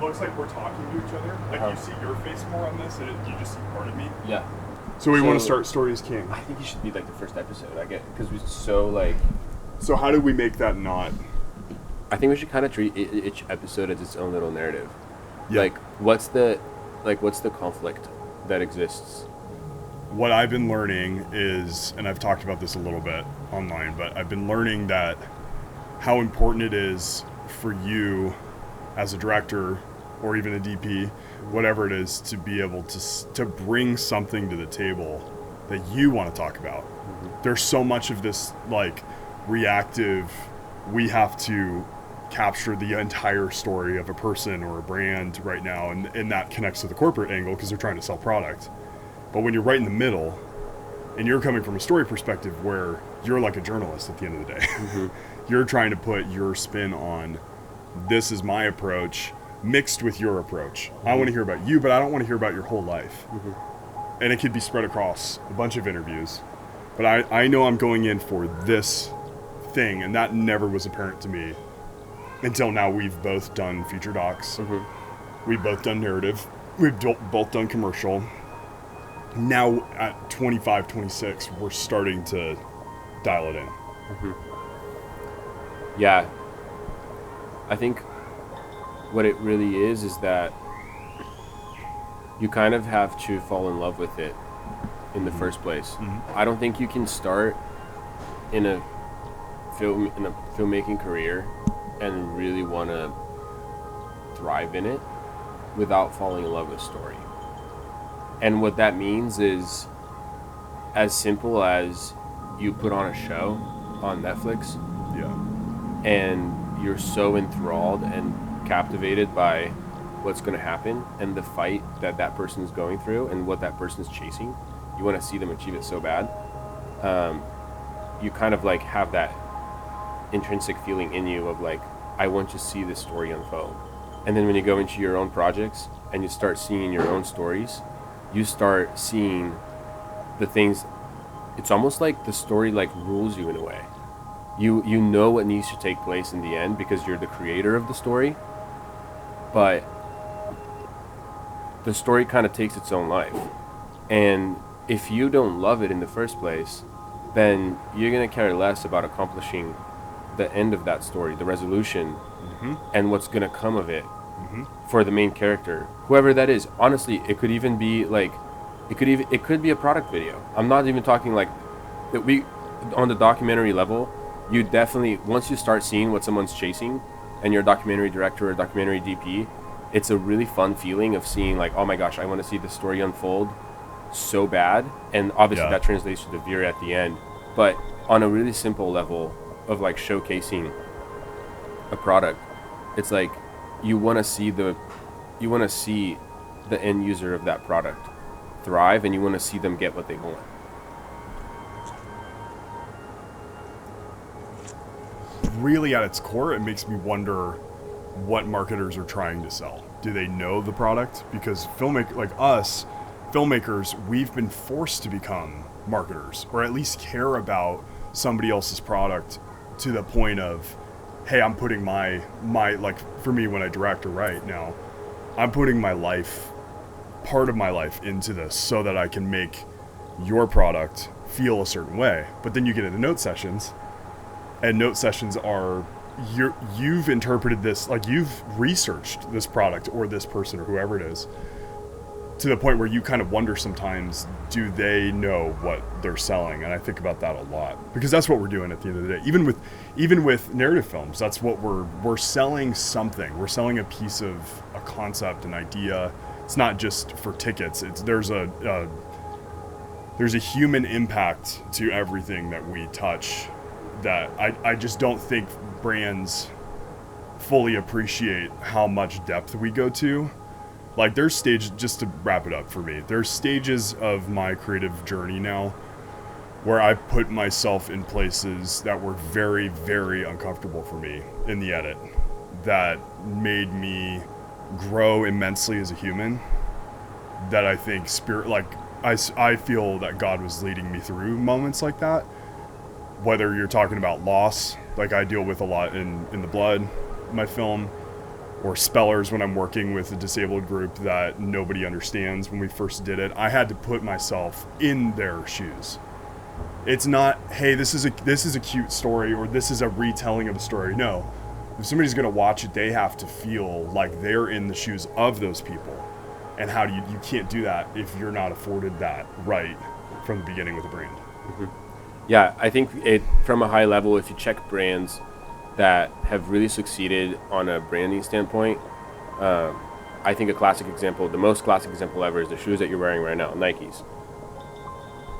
looks like we're talking to each other. Like you see your face more on this, and you just see part of me. Yeah. So we want to start Story is King. I think you should be like the first episode. I get because we're so like. So how do we make that not? I think we should kind of treat each episode as its own little narrative. Yeah. Like, what's the conflict that exists? What I've been learning is, and I've talked about this a little bit online, but I've been learning that how important it is for you as a director or even a DP, whatever it is, to be able to bring something to the table that you want to talk about. Mm-hmm. There's so much of this like reactive, we have to capture the entire story of a person or a brand right now, and that connects to the corporate angle because they're trying to sell product. But when you're right in the middle and you're coming from a story perspective where you're like a journalist at the end of the day, mm-hmm. You're trying to put your spin on, this is my approach mixed with your approach. Mm-hmm. I want to hear about you, but I don't want to hear about your whole life. Mm-hmm. And it could be spread across a bunch of interviews. But I know I'm going in for this thing, and that never was apparent to me until now. We've both done feature docs. Mm-hmm. We've both done narrative. We've both done commercial. Now at 25, 26, we're starting to dial it in. Mm-hmm. Yeah. I think what it really is that you kind of have to fall in love with it in the first place. Mm-hmm. I don't think you can start in a filmmaking career and really want to thrive in it without falling in love with story. And what that means is as simple as you put on a show on Netflix. Yeah. And you're so enthralled and captivated by what's going to happen and the fight that person is going through and what that person is chasing. You want to see them achieve it so bad. You kind of like have that intrinsic feeling in you of like, I want to see this story unfold. And then when you go into your own projects and you start seeing your own stories, you start seeing the things. It's almost like the story like rules you in a way. You know what needs to take place in the end because you're the creator of the story, but the story kind of takes its own life. And if you don't love it in the first place, then you're going to care less about accomplishing the end of that story, the resolution, mm-hmm. and what's going to come of it mm-hmm. for the main character, whoever that is. Honestly, it could even be like, it could be a product video. I'm not even talking like that. We on the documentary level, you definitely, once you start seeing what someone's chasing and you're a documentary director or a documentary DP, it's a really fun feeling of seeing like, oh my gosh, I want to see the story unfold so bad. And obviously that translates to the veer at the end. But on a really simple level of like showcasing a product, it's like you want to see the end user of that product thrive, and you want to see them get what they want. Really at its core, it makes me wonder what marketers are trying to sell. Do they know the product? Because filmmakers, we've been forced to become marketers, or at least care about somebody else's product to the point of, hey, I'm putting my like, for me when I direct or write now, I'm putting my life, part of my life into this so that I can make your product feel a certain way. But then you get into note sessions, and note sessions are, you've interpreted this, like you've researched this product or this person or whoever it is, to the point where you kind of wonder sometimes, do they know what they're selling? And I think about that a lot, because that's what we're doing at the end of the day. Even with narrative films, that's what we're selling something. We're selling a piece of a concept, an idea. It's not just for tickets. There's a human impact to everything that we touch that I just don't think brands fully appreciate how much depth we go to. Like there's stages, just to wrap it up for me, there's stages of my creative journey now where I put myself in places that were very, very uncomfortable for me in the edit, that made me grow immensely as a human, that I think I feel that God was leading me through moments like that. Whether you're talking about loss, like I deal with a lot in The Blood, my film, or spellers when I'm working with a disabled group that nobody understands when we first did it. I had to put myself in their shoes. It's not, hey, this is a cute story, or this is a retelling of a story. No. If somebody's going to watch it, they have to feel like they're in the shoes of those people. And how do you can't do that if you're not afforded that right from the beginning with a brand. Mm-hmm. Yeah, I think from a high level, if you check brands that have really succeeded on a branding standpoint, I think a classic example, the most classic example ever, is the shoes that you're wearing right now, Nikes.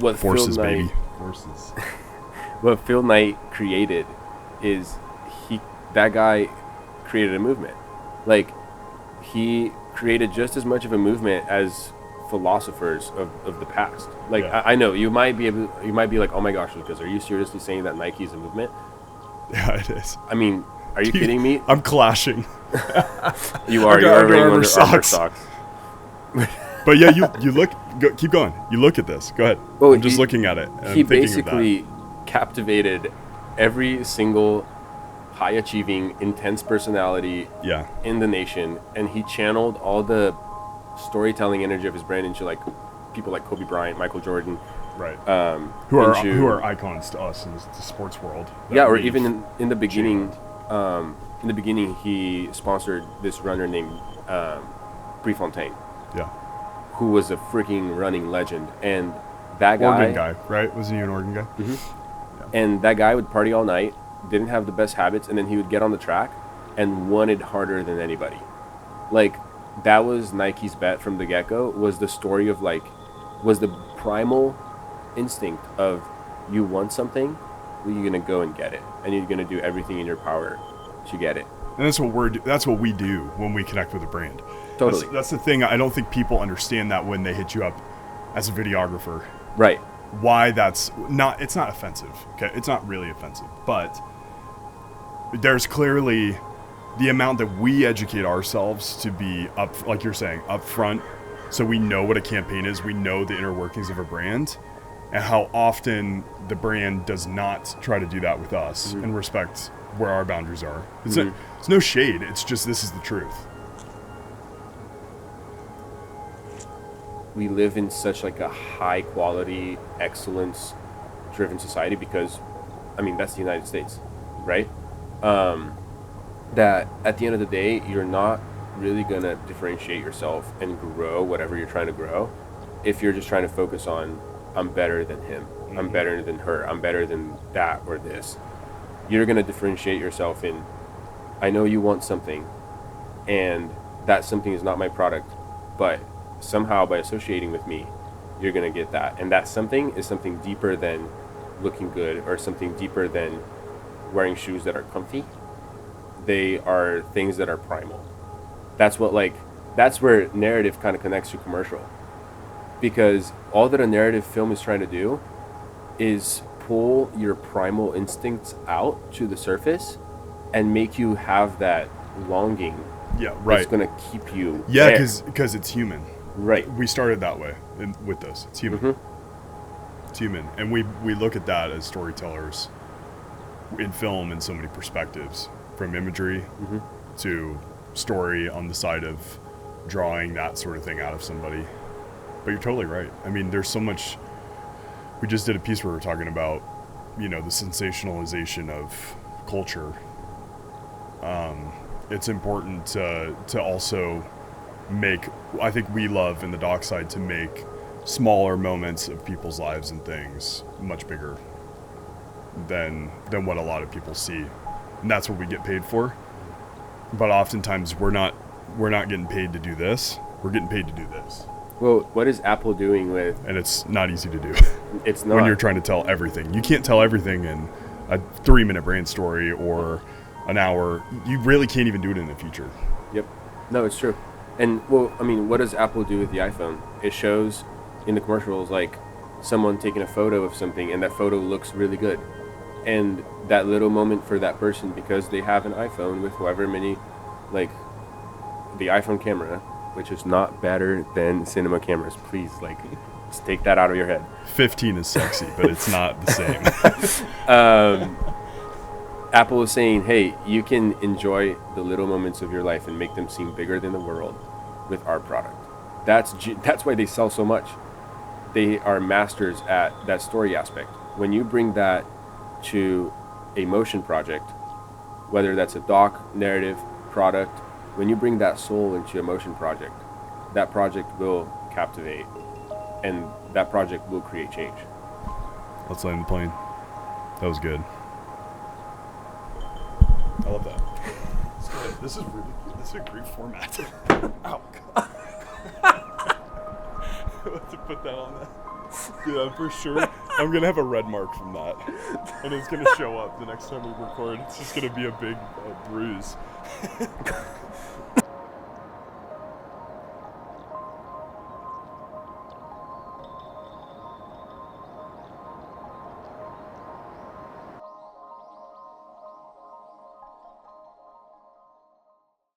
What Forces, Phil Knight, baby. Forces. What Phil Knight created is that guy created a movement. Like, he created just as much of a movement as philosophers of the past. Like, Yeah. I know you might be like, oh my gosh, Lucas, are you seriously saying that Nike is a movement? Yeah, it is. I mean, are you kidding me? I'm clashing. You are. Under You are wearing Armour Under Armour socks. socks. But yeah, you look. Keep going. You look at this. Go ahead. Well, I'm just looking at it. And He I'm thinking basically captivated every single high-achieving, intense personality of that. Yeah. in the nation, and he channeled all the storytelling energy of his brand into like people like Kobe Bryant, Michael Jordan, Right. Who into- are icons to us in the sports world. that yeah, or we've even in the beginning. channeled. In the beginning, he sponsored this runner named Prefontaine, Yeah. who was a freaking running legend, and that guy, Oregon guy, right? Wasn't he an Oregon guy? and that guy would party all night, didn't have the best habits, and then he would get on the track and wanted harder than anybody. Like, that was Nike's bet from the get-go, was the story of like, was the primal instinct of, you want something, well, you're gonna go and get it, and you're gonna do everything in your power to get it. And that's what we do when we connect with a brand. Totally. That's the thing. I don't think people understand that when they hit you up as a videographer. Right. Why that's not, it's not offensive. Okay. It's not really offensive, but there's clearly the amount that we educate ourselves to be up, like you're saying, up front. So we know what a campaign is. We know the inner workings of a brand, and how often the brand does not try to do that with us and respect where our boundaries are. It's no shade. It's just, this is the truth. We live in such like a high quality, excellence driven society because, I mean, that's the United States, right? That at the end of the day, you're not really going to differentiate yourself and grow whatever you're trying to grow if you're just trying to focus on, I'm better than him, I'm better than her, I'm better than that or this. You're going to differentiate yourself in, I know you want something, and that something is not my product, but somehow by associating with me, you're going to get that. And that something is something deeper than looking good, or something deeper than wearing shoes that are comfy. They are things that are primal. That's where narrative kind of connects to commercial. Because all that a narrative film is trying to do is pull your primal instincts out to the surface and make you have that longing. Yeah, right. That's going to keep you Yeah, there. because it's human. Right. We started that way with this. It's human. It's human. And we look at that as storytellers in film in so many perspectives, from imagery to story on the side of drawing that sort of thing out of somebody. But you're totally right. I mean, there's so much. We just did a piece where we were talking about, the sensationalization of culture. It's important to also make, I think we love in the doc side to make smaller moments of people's lives and things much bigger than what a lot of people see. And that's what we get paid for. But oftentimes we're not getting paid to do this. We're getting paid to do this. Well, what is Apple doing with? And it's not easy to do. It's not. When you're trying to tell everything. You can't tell everything in a 3-minute brand story or an hour. You really can't even do it in the future. Yep. No, it's true. And, well, I mean, what does Apple do with the iPhone? It shows in the commercials, like, someone taking a photo of something, and that photo looks really good. And that little moment for that person, because they have an iPhone with however many, like, the iPhone camera, which is not better than cinema cameras. Please, like, just take that out of your head. 15 is sexy, but it's not the same. Apple is saying, hey, you can enjoy the little moments of your life and make them seem bigger than the world with our product. That's why they sell so much. They are masters at that story aspect. When you bring that to a motion project, whether that's a doc, narrative, product, when you bring that soul into a motion project, that project will captivate, and that project will create change. Let's land the plane. That was good. I love that. It's good. This is really good. This is a great format. Ow. To put that on that. Yeah, for sure. I'm going to have a red mark from that. And it's going to show up the next time we record. It's just going to be a big bruise.